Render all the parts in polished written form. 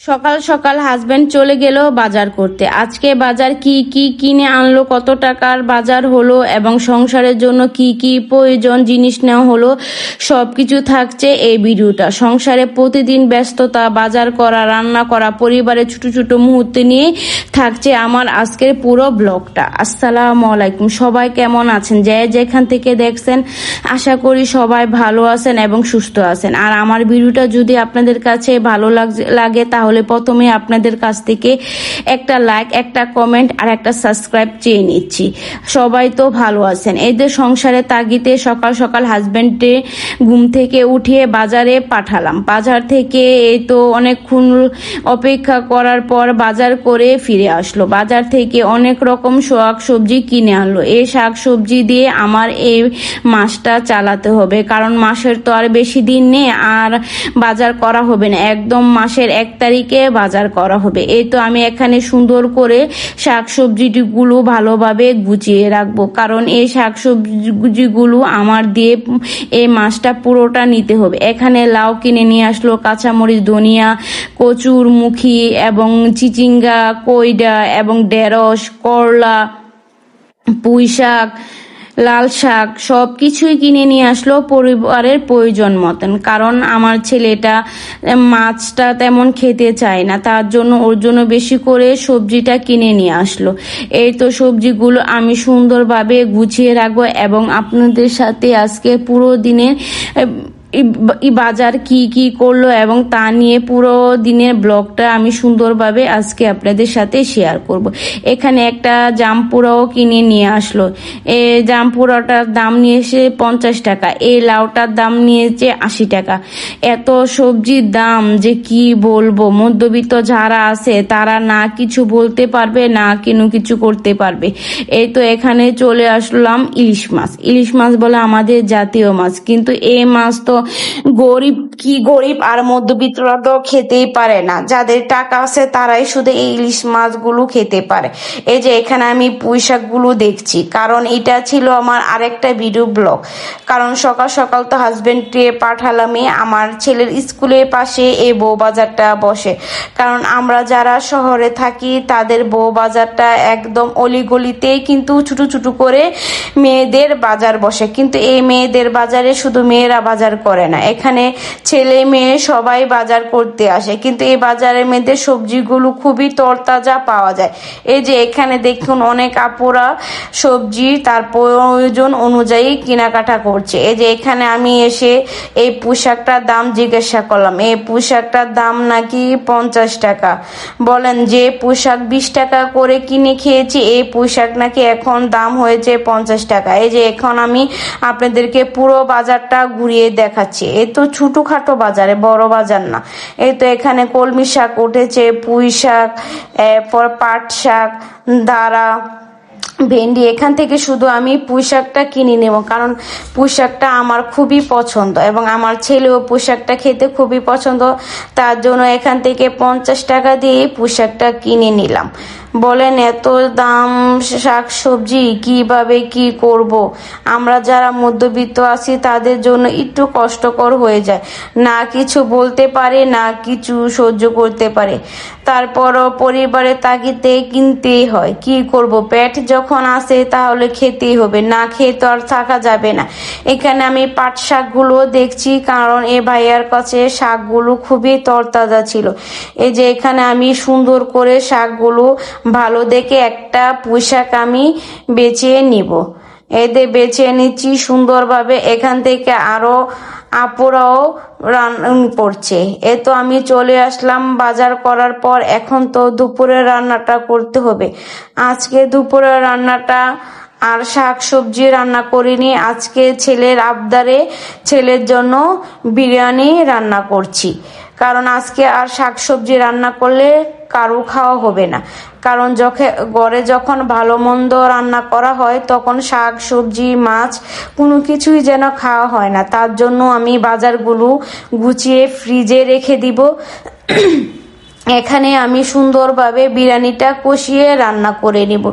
সকাল সকাল হাজবেন্ড চলে গেল বাজার করতে। আজকে বাজার কি কি কিনে আনলো, কত টাকার বাজার হলো এবং সংসারের জন্য কি কি প্রয়োজন জিনিস নেওয়া হলো, সবকিছু থাকছে এই ভিডিওটা। সংসারে প্রতিদিন ব্যস্ততা, বাজার করা, রান্না করা, পরিবারের ছোট ছোট মুহূর্ত নিয়ে থাকছে আমার আজকের পুরো ব্লগটা। আসসালামু আলাইকুম, সবাই কেমন আছেন? যে যেখান থেকে দেখছেন আশা করি সবাই ভালো আছেন এবং সুস্থ আছেন। আর আমার ভিডিওটা যদি আপনাদের কাছে ভালো লাগে তাহলে প্রথমে আপনাদের কাছ থেকে একটা লাইক, একটা কমেন্ট আর একটা সাবস্ক্রাইব চেয়ে নিচ্ছি। সবাই তো ভালো আছেন। এদের সংসারে তাগিদে সকাল সকাল হাজবেন্ডে ঘুম থেকে উঠিয়ে বাজারে পাঠালাম। বাজার থেকে এই তো অনেকক্ষণ অপেক্ষা করার পর বাজার করে ফিরে আসলো। বাজার থেকে অনেক রকম শাক সবজি কিনে আনলো। এই শাক সবজি দিয়ে আমার এই মাসটা চালাতে হবে, কারণ মাসের তো আর বেশি দিন নেই আর বাজার করা হবে না, একদম মাসের 1 তারিখে বাজার করা হবে। এই তো আমি এখানে সুন্দর করে শাক সবজিগুলো ভালোভাবে গুছিয়ে রাখবো, কারণ এই শাক সবজিগুলো আমার দিয়ে এই মাসটা পুরোটা নিতে হবে। এখানে লাউ কিনে নিয়ে আসলো, কাঁচামরিচ, ধনিয়া, কচুর মুখী এবং চিচিঙ্গা, কইডা এবং ঢেঁড়স, করলা, পুঁই শাক, লাল শাক সবকিছুই কিনে নিয়ে আসলো পরিবারের প্রয়োজন মতন, কারণ আমার ছেলেটা মাছটা তেমন খেতে চায় না, তার জন্য ওর জন্য বেশি করে সবজিটা কিনে নিয়ে আসলো। এই তো সবজিগুলো আমি সুন্দরভাবে গুছিয়ে রাখবো এবং আপনাদের সাথে আজকে পুরো দিনের বাজার কি কি করলো এবং তা নিয়ে পুরো দিনের ব্লগটা আমি সুন্দরভাবে আজকে আপনাদের সাথে শেয়ার করব। এখানে একটা জামপুরাও কিনে নিয়ে আসলো। এই জামপুরাটার দাম নিয়েছে 50 টাকা, এই লাউটার দাম নিয়েছে 80 টাকা। এত সবজির দাম যে কি বলবো, মধ্যবিত্ত যারা আছে তারা না কিছু বলতে পারবে না কিছু করতে পারবে। এই তো এখানে চলে আসলাম ইলিশ মাছ। ইলিশ মাছ বলে আমাদের জাতীয় মাছ, কিন্তু এই মাছ তো গরিব আর মধ্যবিত্তরা তো খেতেই পারে না। যাদের টাকা আছে তারাই শুধু এই ইলিশ মাছগুলো খেতে পারে। এই যে এখানে আমি পুঁই শাকগুলো দেখছি, কারণ এটা ছিল আমার আরেকটা ভিডিও ব্লগ। কারণ সকাল সকাল তো হাজবেন্ডকে পাঠালামই, আমার ছেলের স্কুলের পাশে এই বউ বাজারটা বসে। কারণ আমরা যারা শহরে থাকি তাদের বউ বাজারটা একদম অলিগলিতেই কিন্তু ছোট ছোট করে মেয়েদের বাজার বসে, কিন্তু এই মেয়েদের বাজারে শুধু মেয়েরা বাজার করে না, এখানে ছেলে মেয়ে সবাই বাজার করতে আসে। কিন্তু এই বাজারের মধ্যে সবজিগুলো খুবই তরতাজা পাওয়া যায়। এই যে এখানে দেখুন অনেক আপুরা সবজি তার প্রয়োজন অনুযায়ী কেনাকাটা করছে। এই যে এখানে আমি এসে এই পোশাকটার দাম জিজ্ঞাসা করলাম। এই পোশাকটার দাম নাকি 50 টাকা। বলেন, যে পোশাক 20 টাকা করে কিনে খেয়েছি, এই পোশাক নাকি এখন দাম হয়েছে 50 টাকা। এই যে এখন আমি আপনাদেরকে পুরো বাজারটা ঘুরিয়ে দেখাচ্ছি। এই তো ছোটখাটো বাজারে, বড় বাজার না। এই তো এখানে কলমি শাক উঠেছে, পুঁই শাক, এরপর পাট শাক, দাঁড়া, ভেন্ডি। এখান থেকে শুধু আমি পুঁই শাকটা কিনে নেব, কারণ পুঁই শাকটা আমার খুবই পছন্দ এবং আমার ছেলেও পুঁই শাকটা খেতে খুবই পছন্দ। তার জন্য এখান থেকে 50 টাকা দিয়ে পুঁই শাকটা কিনে নিলাম। বলেন, এত দাম শাক সবজি কিভাবে কি করব? আমরা যারা মধ্যবিত্ত আছি তাদের জন্য একটু কষ্টকর হয়ে যায়, না কিছু বলতে পারে না কিছু সহ্য করতে পারে, তারপরও পরিবারের তাগিদে কিনতেই হয়। কি করব, পেট যখন আসে তাহলে খেতেই হবে, না খেয়ে তো আর থাকা যাবে না। এখানে আমি পাট শাকগুলো দেখছি, কারণ এ ভাইয়ার কাছে শাকগুলো খুবই তরতাজা ছিল। এই যে এখানে আমি সুন্দর করে শাকগুলো ভালো দেখে একটা পুঁই শাক আমি বেছে নিব। এদের বেছে নিচ্ছি সুন্দরভাবে। এখান থেকে আরো আপুরাও রান্না করছে। এ তো আমি চলে আসলাম বাজার করার পর। এখন তো দুপুরের রান্নাটা করতে হবে। আজকে দুপুরের রান্নাটা আর শাক সবজি রান্না করিনি, আজকে ছেলের আবদারে ছেলের জন্য বিরিয়ানি রান্না করছি। কারণ আজকে আর শাক সবজি রান্না করলে কারো খাওয়া হবে না, কারণ ঘরে যখন ভালো মন্দ রান্না করা হয় তখন শাক সবজি মাছ কোনো কিছুই যেন খাওয়া হয় না। তার জন্য আমি বাজারগুলো গুছিয়ে ফ্রিজে রেখে দিব। এখানে আমি সুন্দরভাবে বিরিয়ানিটা কষিয়ে রান্না করে নিব।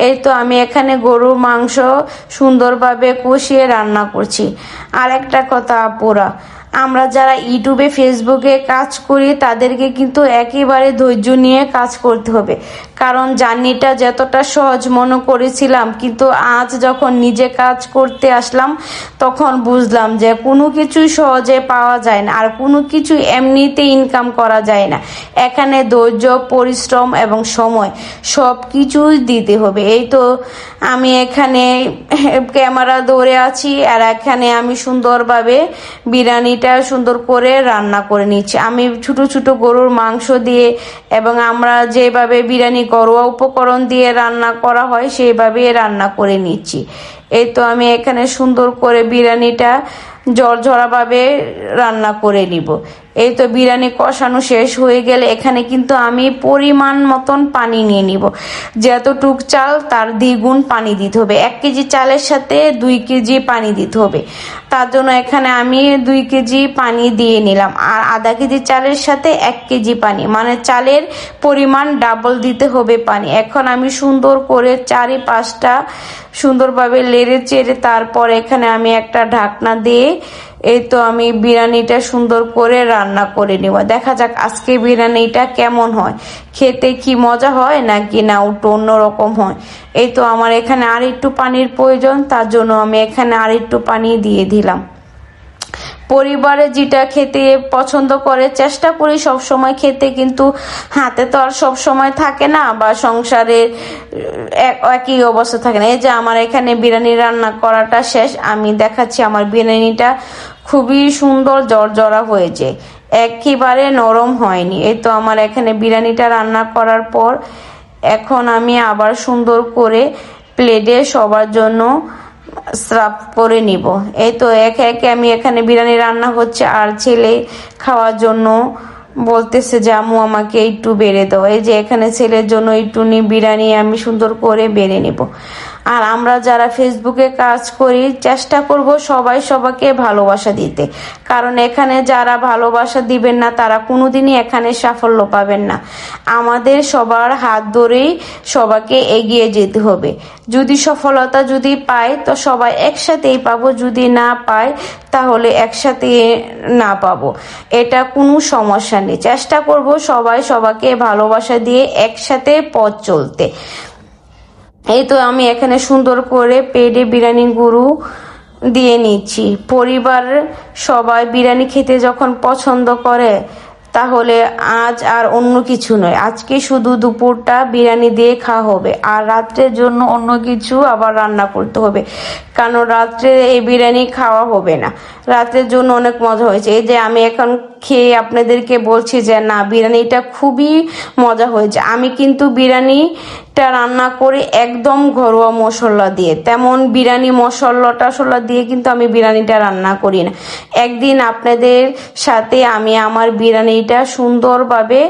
এই তো আমি এখানে গরুর মাংস সুন্দরভাবে কষিয়ে রান্না করছি। আর একটা কথা আপুরা, আমরা যারা ইউটিউবে ফেসবুকে কাজ করি তাদেরকে কিন্তু একেবারে ধৈর্য নিয়ে কাজ করতে হবে, কারণ জার্নিটা যতটা সহজ মনে করেছিলাম, কিন্তু আজ যখন নিজে কাজ করতে আসলাম তখন বুঝলাম যে কোনো কিছুই সহজে পাওয়া যায় না, আর কোনো কিছু এমনিতে ইনকাম করা যায় না। এখানে ধৈর্য, পরিশ্রম এবং সময় সব কিছুই দিতে হবে। এই তো আমি এখানে ক্যামেরা ধরে আছি, আর এখানে আমি সুন্দরভাবে বিরিয়ানিটা সুন্দর করে রান্না করে নিচ্ছি। আমি ছোট ছোট গরুর মাংস দিয়ে, এবং আমরা যেভাবে বিরিয়ানি ঘরোয়া উপকরণ দিয়ে রান্না করা হয় সেইভাবে রান্না করে নিচ্ছি। এই তো আমি এখানে সুন্দর করে বিরিয়ানিটা ঝরঝরাভাবে রান্না করে নিব। এই তো বিরিয়ানি কষানো শেষ হয়ে গেলে এখানে কিন্তু আমি পরিমাণ মতন পানি নিয়ে নিব। যতটুক চাল তার দ্বিগুণ পানি দিতে হবে। 1 কেজি চালের সাথে 2 কেজি পানি দিতে হবে। তার জন্য এখানে আমি 2 কেজি পানি দিয়ে নিলাম, আর আধা কেজি চালের সাথে 1 কেজি পানি, মানে চালের পরিমাণ ডাবল দিতে হবে পানি। এখন আমি সুন্দর করে 4-5টা সুন্দরভাবে লেড়ে চেড়ে তারপর এখানে আমি একটা ঢাকনা দিয়ে এই তো আমি বিরিয়ানিটা সুন্দর করে রান্না করে নিব। দেখা যাক আজকে বিরিয়ানিটা কেমন হয়, খেতে কি মজা হয় নাকি না একটু অন্যরকম হয়। এই তো আমার এখানে আর একটু পানির প্রয়োজন, তার জন্য আমি এখানে আর একটু পানি দিয়ে দিলাম। পরিবারে যেটা খেতে পছন্দ করে চেষ্টা করি সব সময় খেতে, কিন্তু হাতে তো আর সব সময় থাকে না, বা সংসারে একই অবস্থা থাকে না। এই যে আমার এখানে বিরিয়ানি রান্না করাটা শেষ, আমি দেখাচ্ছি আমার বিরিয়ানিটা খুবই সুন্দর জর্জরা হয়েছে, একেবারে নরম হয়নি। এই তো আমার এখানে বিরিয়ানিটা রান্না করার পর এখন আমি আবার সুন্দর করে প্লেটে সবার জন্য সার্ভ করে নিব। এই তো একে একে আমি এখানে বিরিয়ানি রান্না হচ্ছে, আর ছেলে খাওয়ার জন্য বলতেছে যে আম্মু আমাকে একটু বেড়ে দাও। এই যে এখানে ছেলের জন্য একটু বিরিয়ানি আমি সুন্দর করে বেড়ে নিব। আর আমরা যারা ফেসবুকে কাজ করি চেষ্টা করব সবাই সবাইকে ভালোবাসা দিতে, কারণ এখানে যারা ভালোবাসা দিবেন না তারা কোনোদিনই এখানে সাফল্য পাবেন না। আমাদের সবার হাত ধরেই সবাইকে এগিয়ে যেতে হবে। যদি সফলতা যদি পাই তো সবাই একসাথেই পাবো, যদি না পাই তাহলে একসাথে না পাবো, এটা কোনো সমস্যা নেই। চেষ্টা করব সবাই সবাইকে ভালোবাসা দিয়ে একসাথে পথ চলতে। এই তো আমি এখানে সুন্দর করে পেটে বিরিয়ানি গুঁড়ো দিয়ে নিচ্ছি। পরিবার সবাই বিরিয়ানি খেতে যখন পছন্দ করে তাহলে আজ আর অন্য কিছু নয়, আজকে শুধু দুপুরটা বিরিয়ানি দিয়ে খাওয়া হবে, আর রাত্রের জন্য অন্য কিছু আবার রান্না করতে হবে, কারণ রাত্রে এই বিরিয়ানি খাওয়া হবে না। রাতের জন্য অনেক মজা হয়েছে। এই যে আমি এখন খেয়ে আপনাদেরকে বলছি যে না, বিরিয়ানিটা খুবই মজা হয়েছে। আমি কিন্তু বিরিয়ানিটা রান্না করি একদম ঘরোয়া মশলা দিয়ে, তেমন বিরিয়ানি মশলা টশলা দিয়ে কিন্তু আমি বিরিয়ানিটা রান্না করি না। একদিন আপনাদের সাথে আমি আমার বিরিয়ানিটা সুন্দরভাবে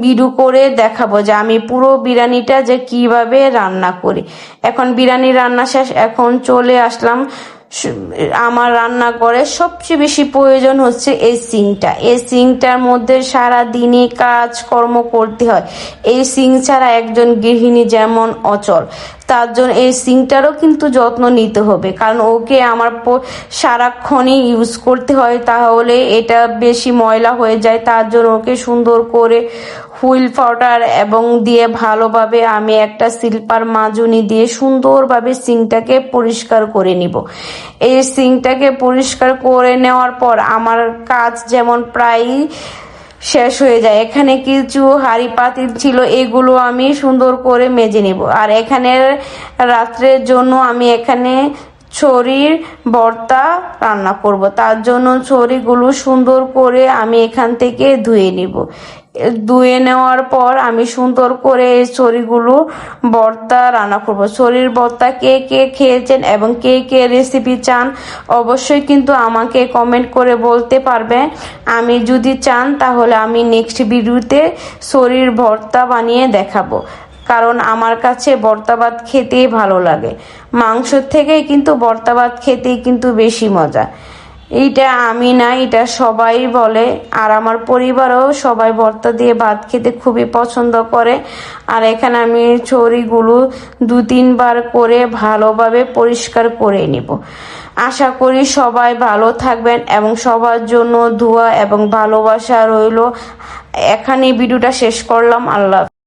ভিডিও করে দেখাবো যে আমি পুরো বিরিয়ানিটা যে কিভাবে রান্না করি। এখন বিরিয়ানি রান্না শেষ, এখন চলে আসলাম আমার রান্নাঘরে। সবচেয়ে বেশি প্রয়োজন হচ্ছে এই সিঙ্কটা। এই সিঙ্কটার মধ্যে সারা দিনে কাজকর্ম করতে হয়, এই সিঙ্ক ছাড়া একজন গৃহিণী যেমন অচল, তার জন্য এই সিঙ্কটারও কিন্তু যত্ন নিতে হবে, কারণ ওকে আমার সারাক্ষণই ইউজ করতে হয়, তাহলে এটা বেশি ময়লা হয়ে যায়। তার জন্য ওকে সুন্দর করে হুইল পাউডার এবং দিয়ে ভালোভাবে আমি একটা সিল্পার মাজুনি দিয়ে সুন্দরভাবে সিঙ্কটাকে পরিষ্কার করে নিব। এই সিঙ্কটাকে পরিষ্কার করে নেওয়ার পর আমার কাজ যেমন প্রায় শেষ হয়ে যায়। এখানে কিছু হাঁড়ি পাতিল ছিল, এগুলো আমি সুন্দর করে মেজে নেব। আর এখানে রাত্রের জন্য আমি এখানে ছড়ির ভর্তা রান্না করব, তার জন্য ছড়িগুলো সুন্দর করে আমি এখান থেকে ধুয়ে নিব। ধুয়ে নেওয়ার পর আমি সুন্দর করে এই ছড়িগুলো ভর্তা রান্না করব। ছড়ির ভর্তা কে কে খেয়েছেন এবং কে কে রেসিপি চান অবশ্যই কিন্তু আমাকে কমেন্ট করে বলতে পারবেন। আমি যদি চান তাহলে আমি নেক্সট ভিডিওতে ছড়ির ভর্তা বানিয়ে দেখাবো, কারণ আমার কাছে ভর্তা ভাত খেতেই ভালো লাগে। মাংসর থেকে কিন্তু ভর্তা ভাত খেতেই কিন্তু বেশি মজা। এইটা আমি না, এটা সবাই বলে, আর আমার পরিবারও সবাই ভর্তা দিয়ে ভাত খেতে খুবই পছন্দ করে। আর এখানে আমি ছড়িগুলো 2-3 বার করে ভালোভাবে পরিষ্কার করে নিব। আশা করি সবাই ভালো থাকবেন এবং সবার জন্য দোয়া এবং ভালোবাসা রইল। এখানেই ভিডিওটা শেষ করলাম। আল্লাহ।